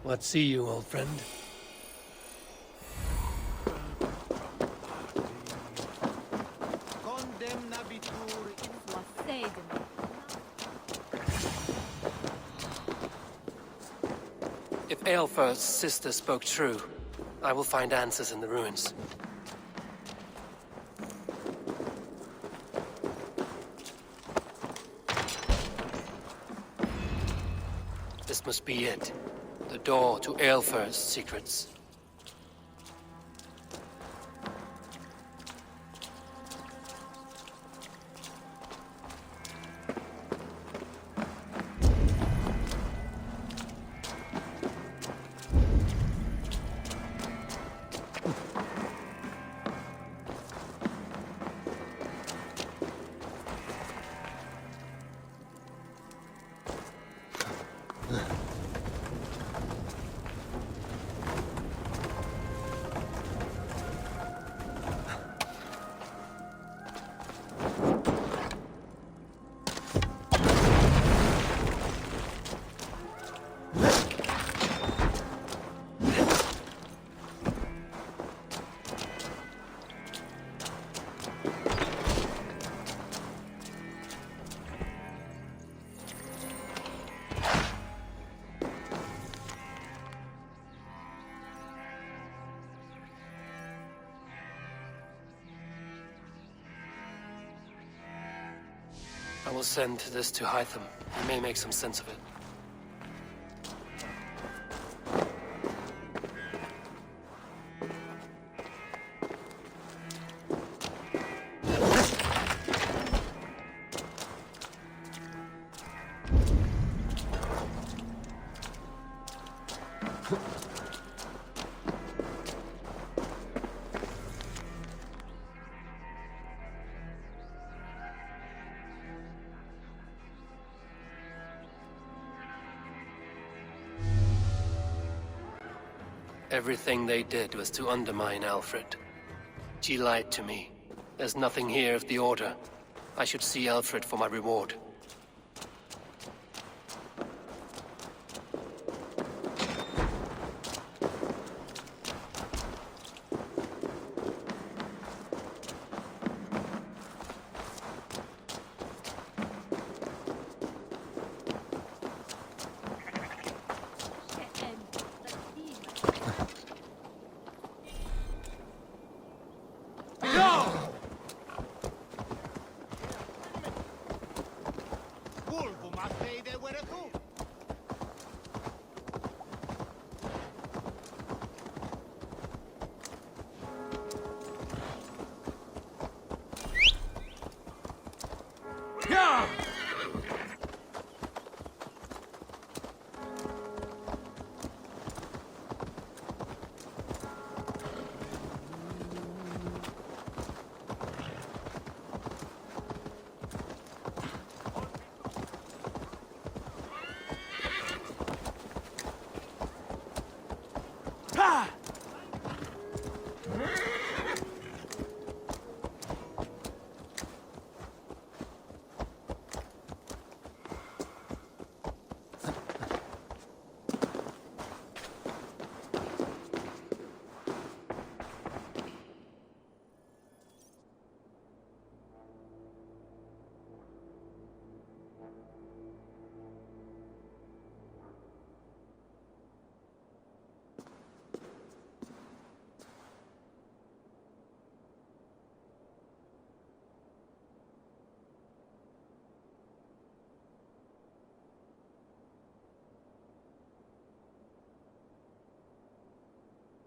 What see you, old friend? If Aelfir's sister spoke true, I will find answers in the ruins. This must be it. The door to Aelfir's secrets. I will send this to Hytham. He may make some sense of it. Everything they did was to undermine Alfred. She lied to me. There's nothing here of the Order. I should see Alfred for my reward.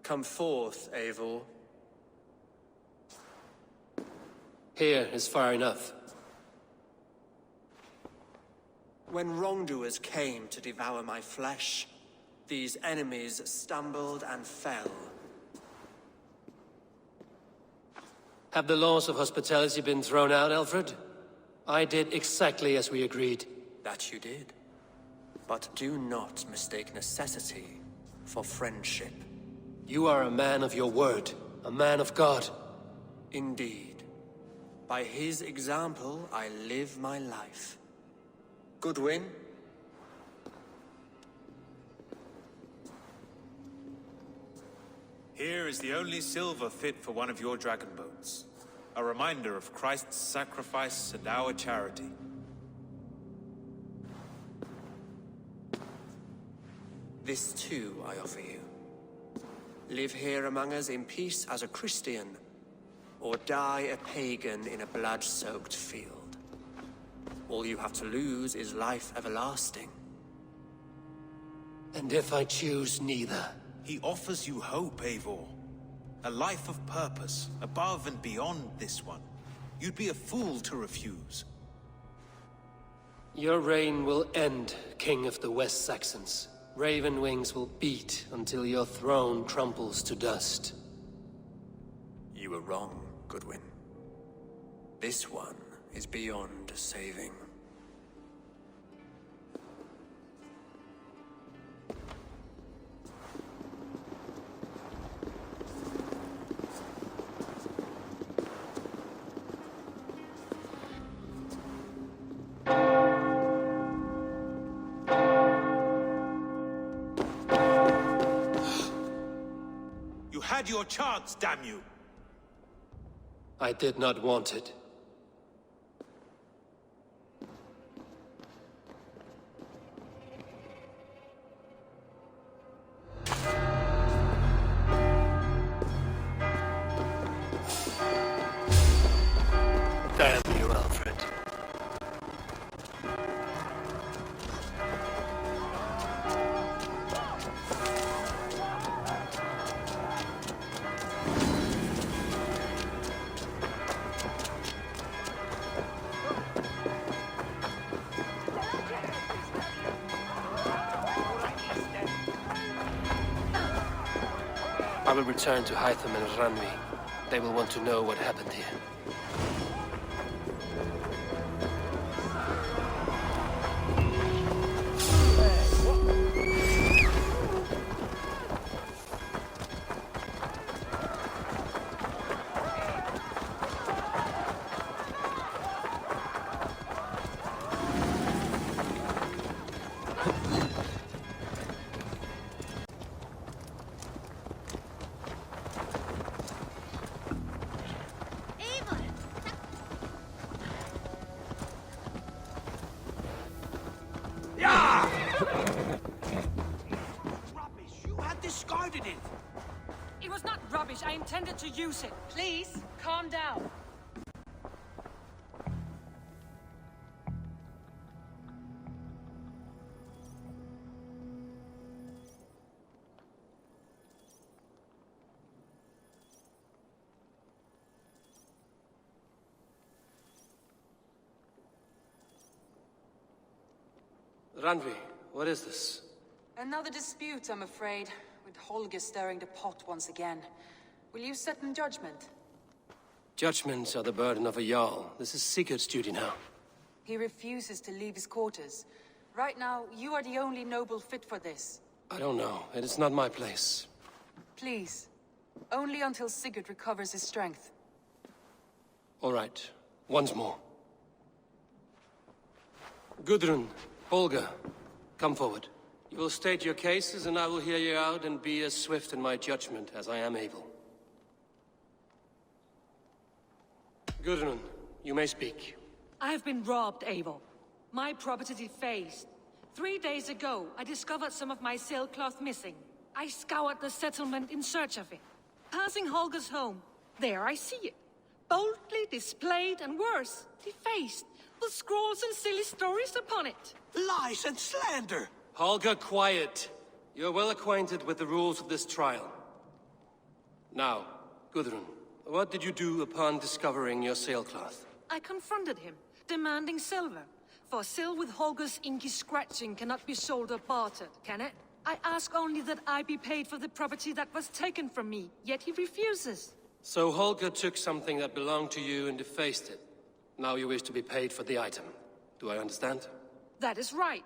Come forth, Eivor. Here is far enough. When wrongdoers came to devour my flesh, these enemies stumbled and fell. Have the laws of hospitality been thrown out, Alfred? I did exactly as we agreed. That you did. But do not mistake necessity for friendship. You are a man of your word, a man of God. Indeed. By his example, I live my life. Goodwin? Here is the only silver fit for one of your dragon boats. A reminder of Christ's sacrifice and our charity. This too I offer you. Live here among us in peace as a Christian, or die a pagan in a blood-soaked field. All you have to lose is life everlasting. And if I choose neither? He offers you hope, Eivor. A life of purpose, above and beyond this one. You'd be a fool to refuse. Your reign will end, King of the West Saxons. Raven wings will beat until your throne crumples to dust. You were wrong, Goodwin. This one is beyond saving. You had your chance, damn you! I did not want it. Damn you, Alfred. I will return to Hytham and Ranvi. They will want to know what happened here. Discarded it! It was not rubbish. I intended to use it. Please, calm down. Ranvi, what is this? Another dispute, I'm afraid, with Holger stirring the pot once again. Will you sit in judgment? Judgments are the burden of a Jarl. This is Sigurd's duty now. He refuses to leave his quarters. Right now, you are the only noble fit for this. I don't know. It is not my place. Please. Only until Sigurd recovers his strength. All right. Once more. Gudrun, Holger, come forward. You will state your cases, and I will hear you out and be as swift in my judgment as I am able. Gudrun, you may speak. I have been robbed, Eivor. My property defaced. 3 days ago, I discovered some of my sailcloth missing. I scoured the settlement in search of it. Passing Holger's home, there I see it. Boldly displayed and worse, defaced, with scrawls and silly stories upon it. Lies and slander! Holger, quiet. You're well acquainted with the rules of this trial. Now, Gudrun, what did you do upon discovering your sailcloth? I confronted him, demanding silver. For sil with Holger's inky scratching cannot be sold or bartered, can it? I ask only that I be paid for the property that was taken from me, yet he refuses. So Holger took something that belonged to you and defaced it. Now you wish to be paid for the item. Do I understand? That is right.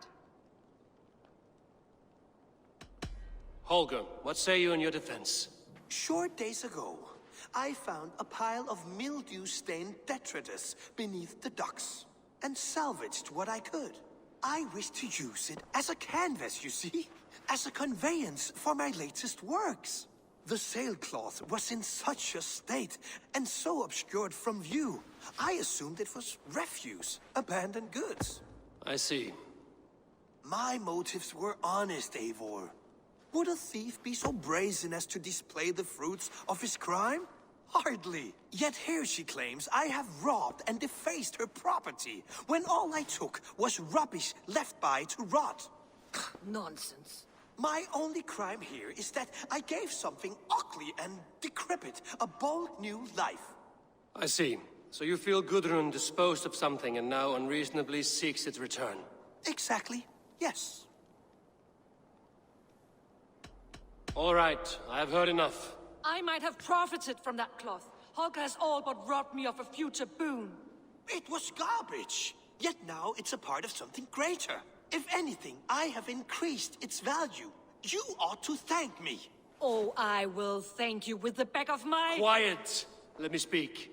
Holger, what say you in your defense? Short days ago, I found a pile of mildew-stained detritus beneath the docks, and salvaged what I could. I wish to use it as a canvas, you see? As a conveyance for my latest works. The sailcloth was in such a state, and so obscured from view. I assumed it was refuse, abandoned goods. I see. My motives were honest, Eivor. Would a thief be so brazen as to display the fruits of his crime? Hardly. Yet here she claims I have robbed and defaced her property, when all I took was rubbish left by to rot. Nonsense. My only crime here is that I gave something ugly and decrepit a bold new life. I see. So you feel Gudrun disposed of something and now unreasonably seeks its return. Exactly, yes. All right, I have heard enough. I might have profited from that cloth. Holger has all but robbed me of a future boon. It was garbage. Yet now it's a part of something greater. If anything, I have increased its value. You ought to thank me. Oh, I will thank you with the back of my... Quiet! Let me speak.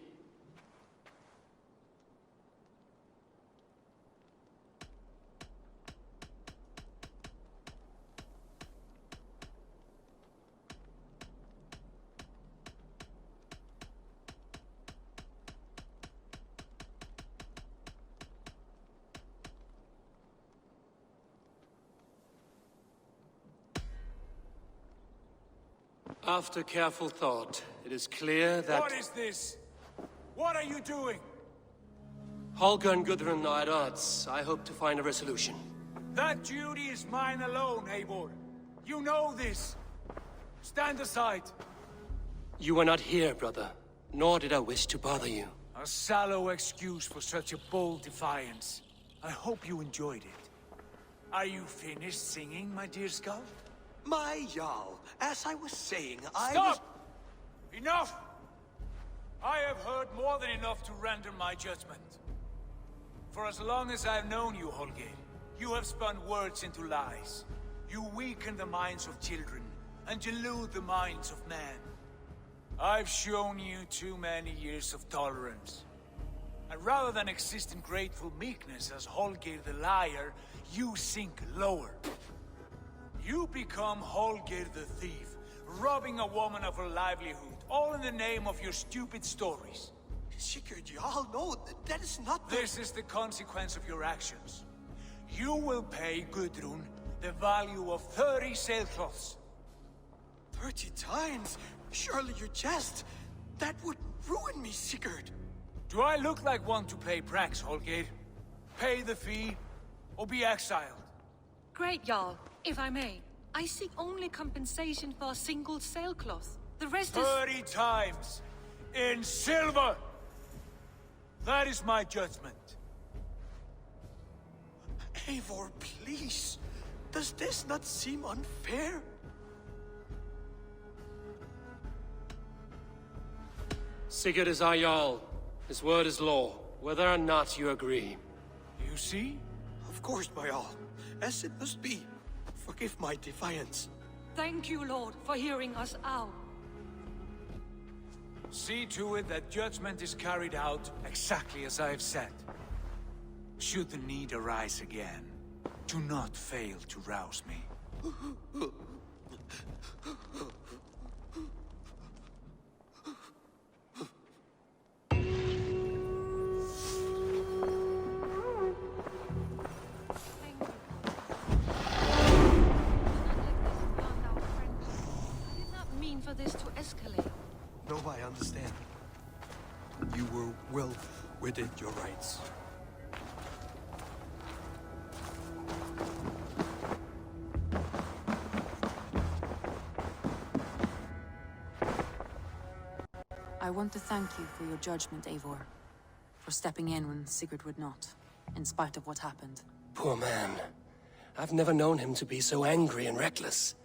After careful thought, it is clear that... What is this? What are you doing? Holger and Gudrun are at odds. I hope to find a resolution. That duty is mine alone, Eivor. You know this. Stand aside. You were not here, brother. Nor did I wish to bother you. A sallow excuse for such a bold defiance. I hope you enjoyed it. Are you finished singing, my dear Skull? My Jarl, as I was saying, Stop! Enough! I have heard more than enough to render my judgment. For as long as I've known you, Holger, you have spun words into lies. You weaken the minds of children, and delude the minds of men. I've shown you too many years of tolerance. And rather than exist in grateful meekness as Holger the liar, you sink lower. You become Holger the thief, robbing a woman of her livelihood, all in the name of your stupid stories. Sigurd, Jarl, no, that is not the... This is the consequence of your actions. You will pay Gudrun the value of 30 sailcloths. 30 times? Surely you jest. That would ruin me, Sigurd. Do I look like one to play pranks, Holger? Pay the fee, or be exiled. Great, Jarl. If I may, I seek only compensation for a single sailcloth. The rest is... 30 times! In silver! That is my judgment. Eivor, please. Does this not seem unfair? Sigurd is our Jarl. His word is law, whether or not you agree. You see? Of course, my Jarl. As it must be. Forgive my defiance. Thank you, Lord, for hearing us out. See to it that judgment is carried out exactly as I have said. Should the need arise again, do not fail to rouse me. For this to escalate. No, I understand. You were well within your rights. I want to thank you for your judgment, Eivor. For stepping in when Sigurd would not, in spite of what happened. Poor man. I've never known him to be so angry and reckless.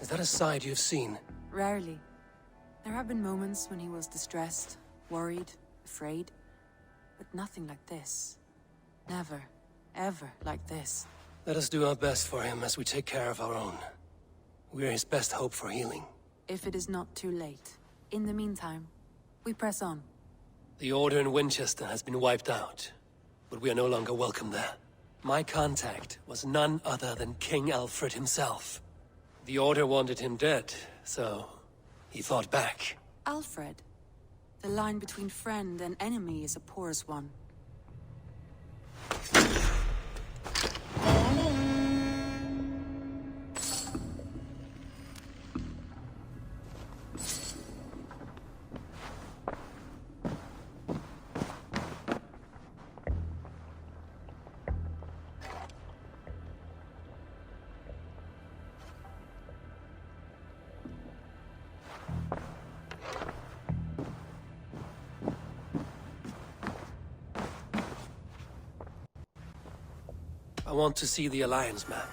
Is that a side you've seen? Rarely. There have been moments when he was distressed, worried, afraid. But nothing like this. Never, ever like this. Let us do our best for him as we take care of our own. We're his best hope for healing. If it is not too late. In the meantime, we press on. The Order in Winchester has been wiped out, but we are no longer welcome there. My contact was none other than King Alfred himself. The Order wanted him dead, so He fought back. Alfred. The line between friend and enemy is a porous one. I want to see the Alliance map.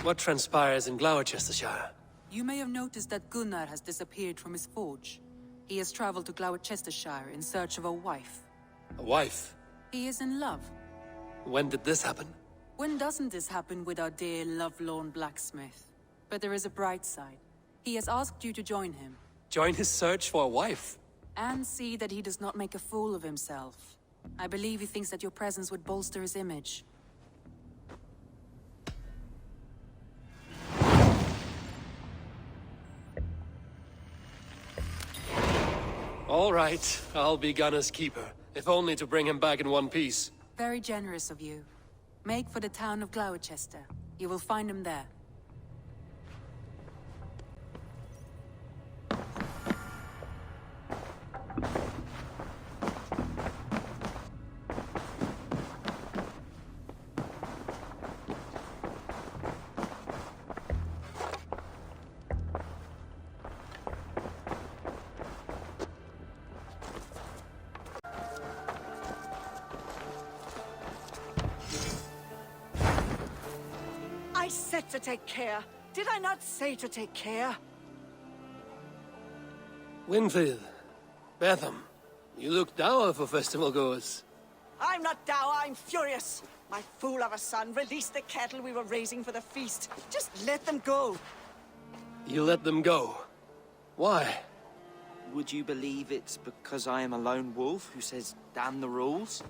What transpires in Gloucestershire? You may have noticed that Gunnar has disappeared from his forge. He has traveled to Gloucestershire in search of a wife. A wife? He is in love. When did this happen? When doesn't this happen with our dear lovelorn blacksmith? But there is a bright side. He has asked you to join him. Join his search for a wife? And see that he does not make a fool of himself. I believe he thinks that your presence would bolster his image. All right, I'll be Gunner's keeper, if only to bring him back in one piece. Very generous of you. Make for the town of Gloucester. You will find him there. I said to take care. Did I not say to take care? Winfield, Betham, you look dour for festival goers. I'm not dour, I'm furious. My fool of a son released the cattle we were raising for the feast. Just let them go. You let them go. Why? Would you believe it's because I am a lone wolf who says, damn the rules?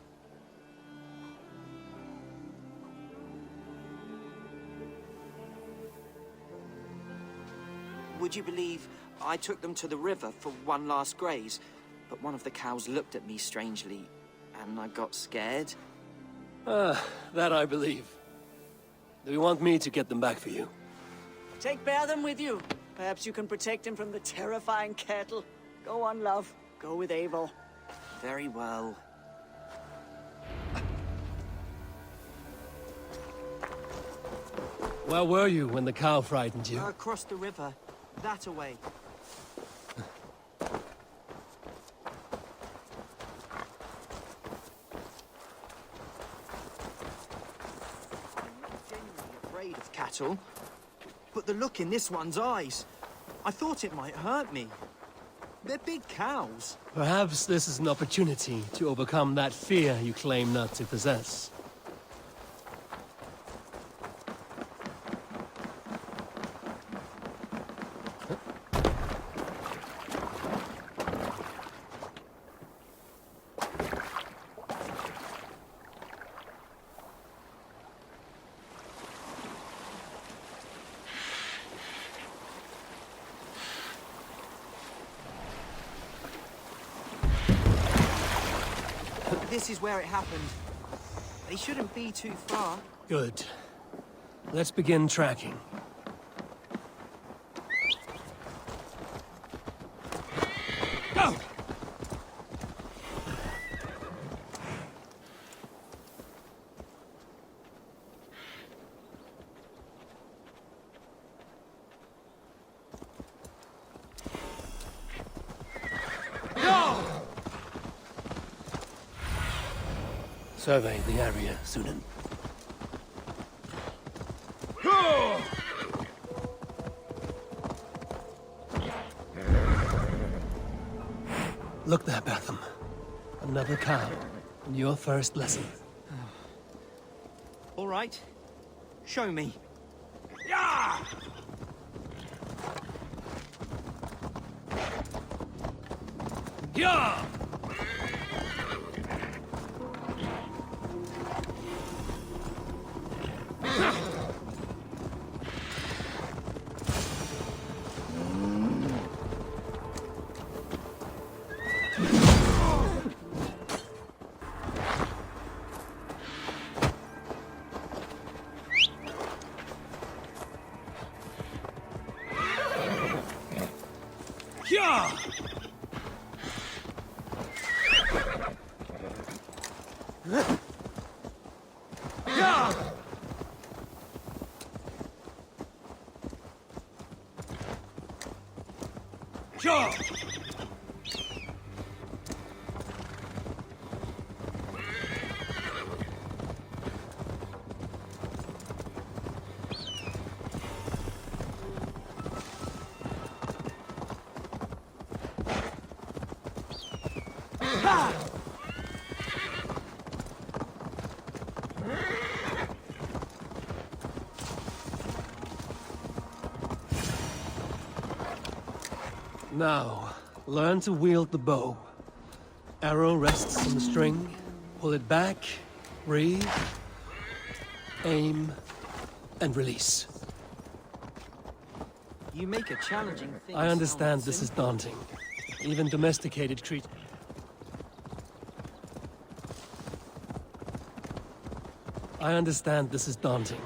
Would you believe I took them to the river for one last graze, but one of the cows looked at me strangely, and I got scared? That I believe. Do you want me to get them back for you? Take Betham with you. Perhaps you can protect him from the terrifying cattle. Go on, love. Go with Eivor. Very well. Where were you when the cow frightened you? Across the river. That away. Afraid of cattle, but the look in this one's eyes, I thought it might hurt me. They're big cows. Perhaps this is an opportunity to overcome that fear you claim not to possess. This is where it happened. They shouldn't be too far. Good. Let's begin tracking. Go! Survey the area, Sunan. Look there, Betham. Another cow. And your first lesson. All right. Show me. Yeah! Yeah! Yeah! Yeah! Now, learn to wield the bow. Arrow rests on the string. Pull it back, breathe, aim, and release. You make a challenging thing. I understand this is daunting. Even domesticated creatures... I understand this is daunting.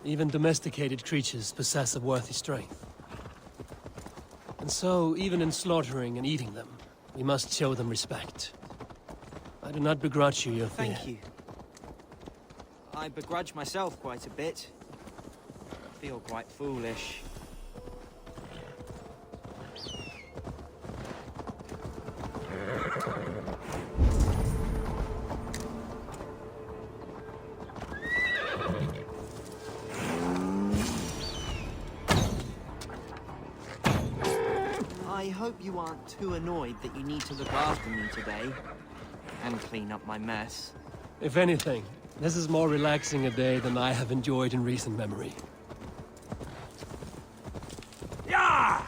Even domesticated creatures possess a worthy strength. And so, even in slaughtering and eating them, we must show them respect. I do not begrudge you your fear. Thank you. I begrudge myself quite a bit. I feel quite foolish. I hope you aren't too annoyed that you need to look after me today. And clean up my mess. If anything, this is more relaxing a day than I have enjoyed in recent memory. Yeah!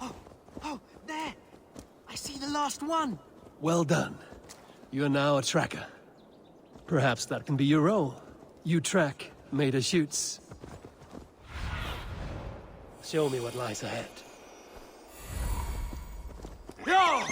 Oh, there! I see the last one! Well done. You are now a tracker. Perhaps that can be your role. You track, Maida shoots. Show me what lies ahead. Yeah!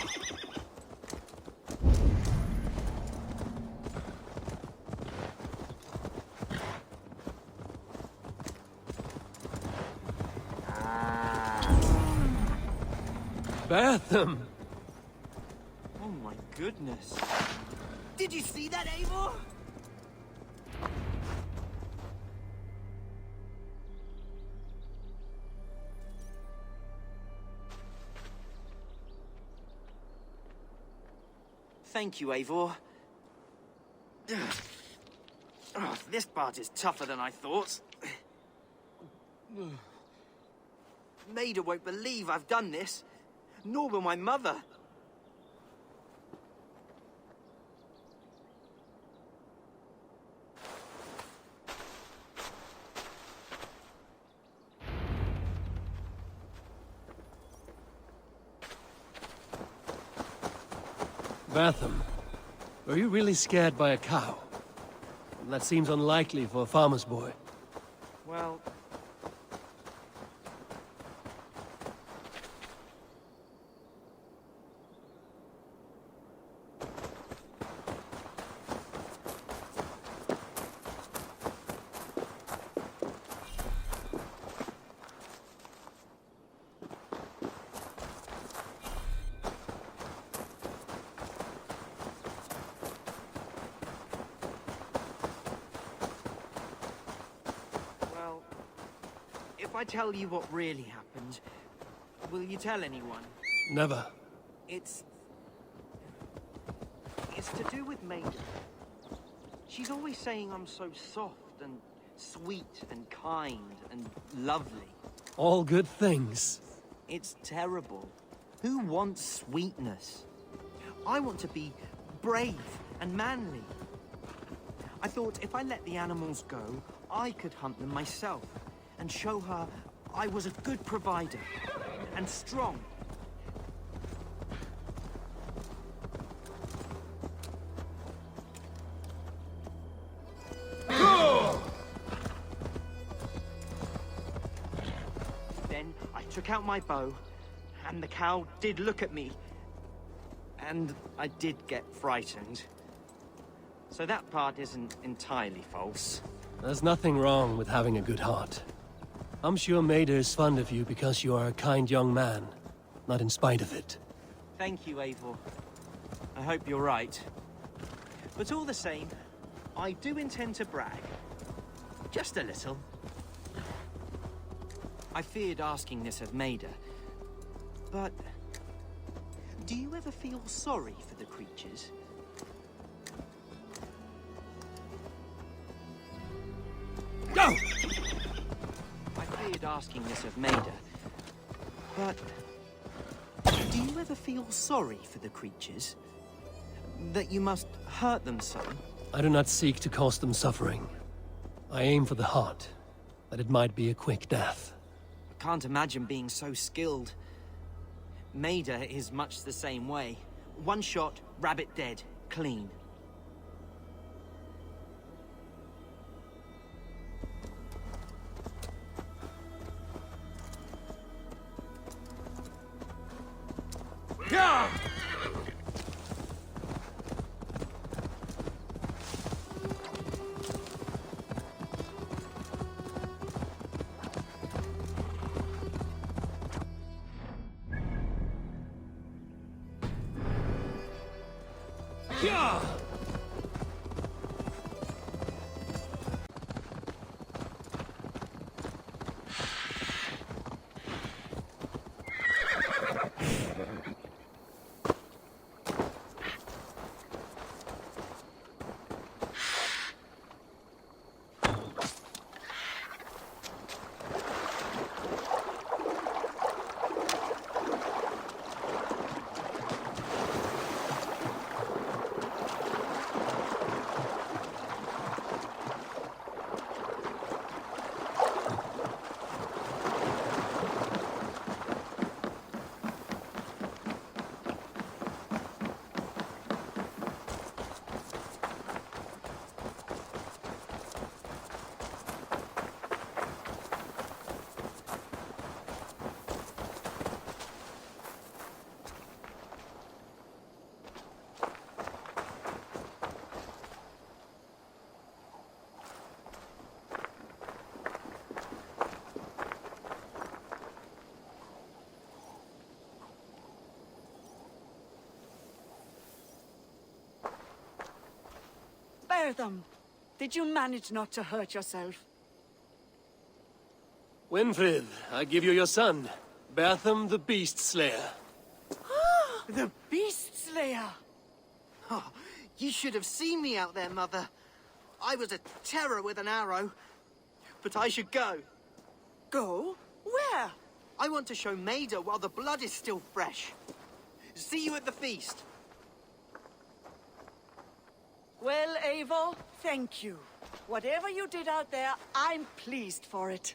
Batham! Oh my goodness. Did you see that, Eivor? Thank you, Eivor. Oh, this part is tougher than I thought. Maida won't believe I've done this. Nor will my mother. Batham, are you really scared by a cow? That seems unlikely for a farmer's boy. Well... If I tell you what really happened, will you tell anyone? Never. It's to do with Maida. She's always saying I'm so soft and sweet and kind and lovely. All good things. It's terrible. Who wants sweetness? I want to be brave and manly. I thought if I let the animals go, I could hunt them myself and show her I was a good provider. and strong. Then I took out my bow, and the cow did look at me. And I did get frightened. So that part isn't entirely false. There's nothing wrong with having a good heart. I'm sure Maida is fond of you because you are a kind young man, not in spite of it. Thank you, Eivor. I hope you're right. But all the same, I do intend to brag. Just a little. I feared asking this of Maida, but do you ever feel sorry for the creatures? Go! I feared asking this of Maida, but do you ever feel sorry for the creatures? That you must hurt them so? I do not seek to cause them suffering. I aim for the heart, that it might be a quick death. I can't imagine being so skilled. Maida is much the same way. One shot, rabbit dead, clean. Yeah! Yeah! Spare them. Did you manage not to hurt yourself? Winfried, I give you your son, Bertham the Beast Slayer. The Beast Slayer! Oh, you should have seen me out there, Mother. I was a terror with an arrow. But I should go. Go? Where? I want to show Maida while the blood is still fresh. See you at the feast. Well, Eivor, thank you. Whatever you did out there, I'm pleased for it.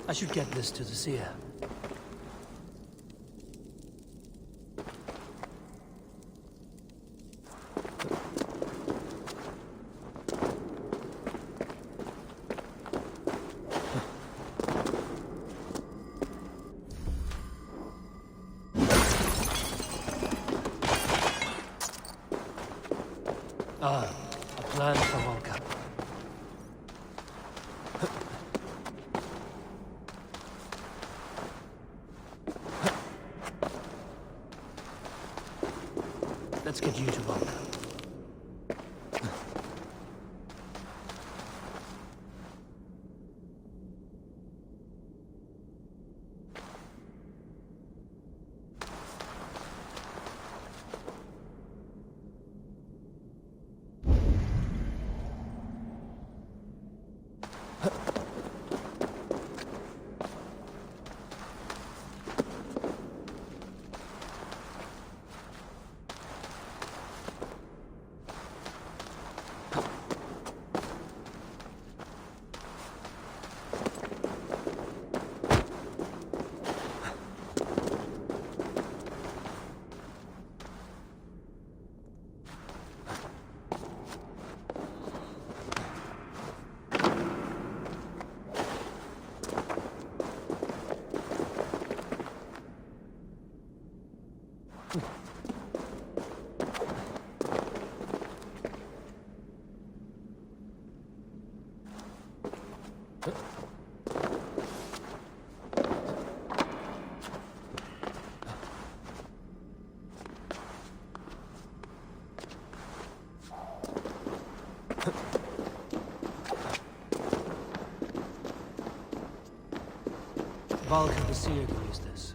I should get this to the seer. Ah, a plan for Volca. Let's get you to Volca. Valka the seer can use this.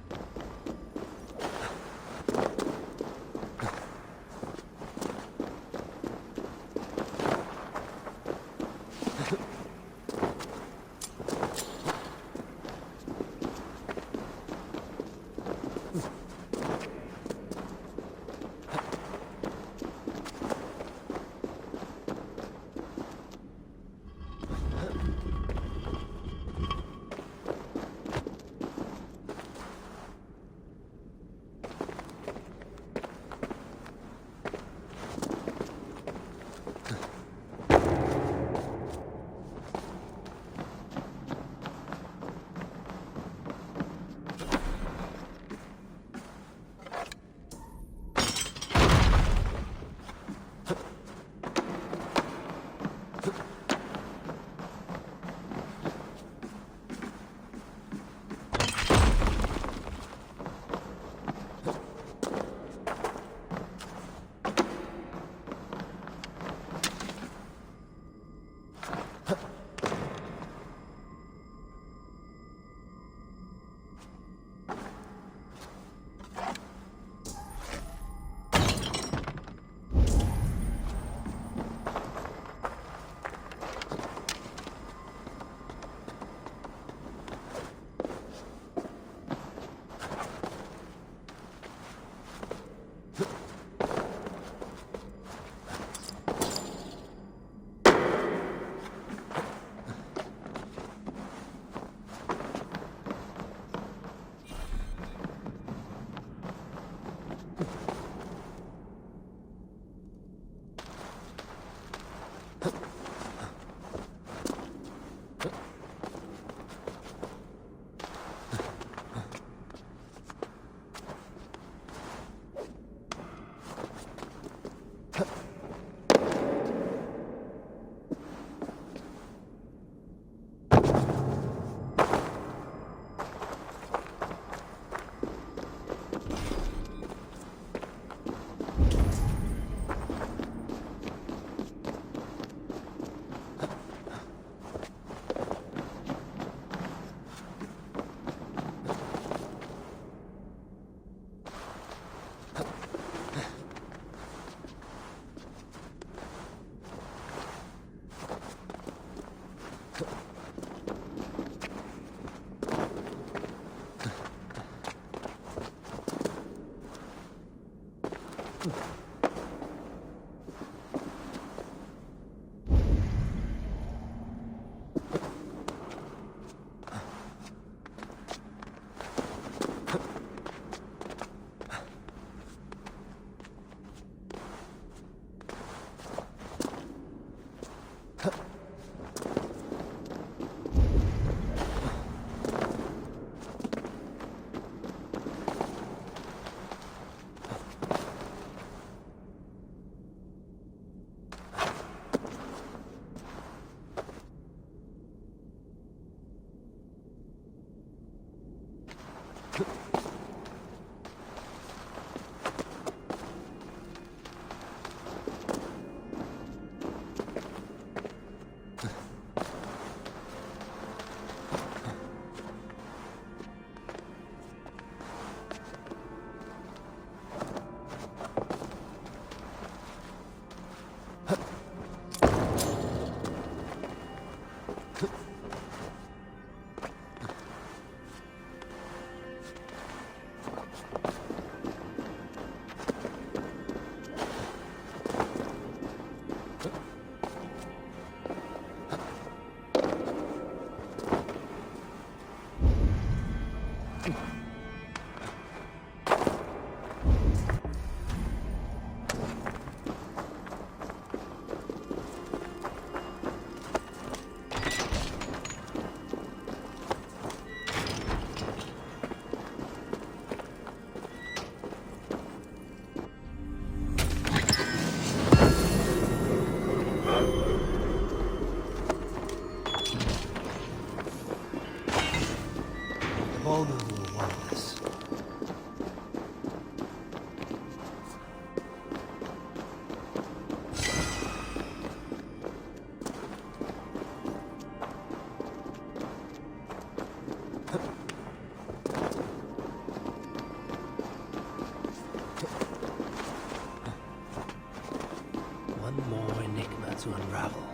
unravel.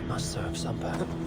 Must serve some purpose.